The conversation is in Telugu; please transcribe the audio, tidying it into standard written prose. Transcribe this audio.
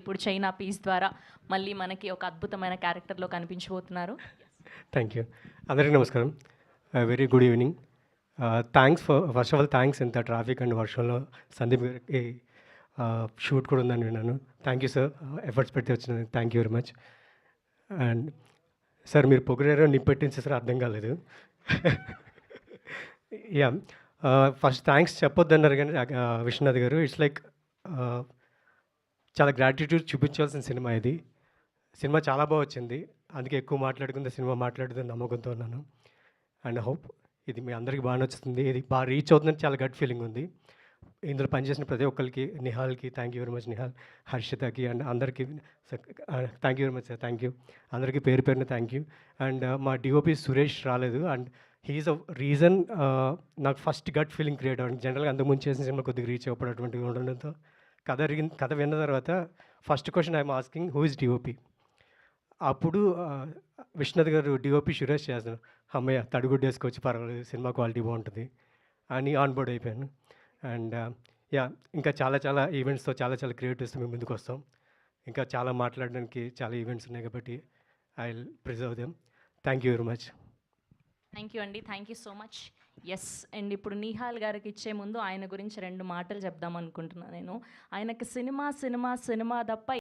ఇప్పుడు చైనా పీస్ ద్వారా మళ్ళీ మనకి ఒక అద్భుతమైన క్యారెక్టర్లో కనిపించబోతున్నారు. Thank you. అందరికీ నమస్కారం. Very good evening. First of all thanks ఇంత ట్రాఫిక్ అండ్ వర్షంలో సందీప్ గారికి షూట్ కూడా ఉందని విన్నాను. థ్యాంక్ యూ సార్, ఎఫర్ట్స్ పెట్టి వచ్చినందుకు thank you very much. And sir మీరు పొగిడారో నిప్పెట్టించి సార్ అర్థం కాలేదు. యా, ఫస్ట్ థ్యాంక్స్ చెప్పొద్దన్నారు కానీ విశ్వనాథ్ గారు, ఇట్స్ లైక్ చాలా గ్రాటిట్యూడ్ చూపించాల్సిన సినిమా ఇది. సినిమా చాలా బాగా వచ్చింది, అందుకే ఎక్కువ మాట్లాడుకుంటే సినిమా మాట్లాడుతుంది నమ్మకంతో ఉన్నాను. అండ్ హోప్ ఇది మీ అందరికీ బాగా నచ్చుతుంది, ఇది బాగా రీచ్ అవుతుందని చాలా గట్ ఫీలింగ్ ఉంది. ఇందులో పనిచేసిన ప్రతి ఒక్కరికి, నిహాల్కి thank you very much, Nihal, హర్షితకి అండ్ అందరికీ thank you very much sir, thank you అందరికీ పేరు పేరున థ్యాంక్ యూ. అండ్ మా డిఓపి సురేష్ రాలేదు, అండ్ హీఈస్ అ రీజన్ నాకు ఫస్ట్ గట్ ఫీలింగ్ క్రియేట్ అవ్వడానికి. జనరల్గా అంతకుముందు చేసిన సినిమా కొద్దిగా రీచ్ అవ్వడం ఉండడంతో కథ విన్న తర్వాత first question I'm asking who is DOP. అప్పుడు విశ్వనాథ్ గారు డిఓపి సురేష్ చేస్తాను, అమ్మయ్య తడిగుడ్డు వేసుకోవచ్చు పర్వాలేదు, సినిమా క్వాలిటీ బాగుంటుంది అని ఆన్ బోర్డ్ అయిపోయాను. అండ్ యా, ఇంకా చాలా ఈవెంట్స్తో చాలా క్రియేటివ్స్తో మేము ముందుకు వస్తాం. ఇంకా చాలా మాట్లాడడానికి చాలా ఈవెంట్స్ ఉన్నాయి కాబట్టి I will preserve them. Thank you very much. Thank you అండి, thank you so much. Yes, and ఇప్పుడు నిహాల్ గారికి ఇచ్చే ముందు ఆయన గురించి 2 మాటలు చెప్దాం అనుకుంటున్నాను నేను. ఆయనకి సినిమా తప్ప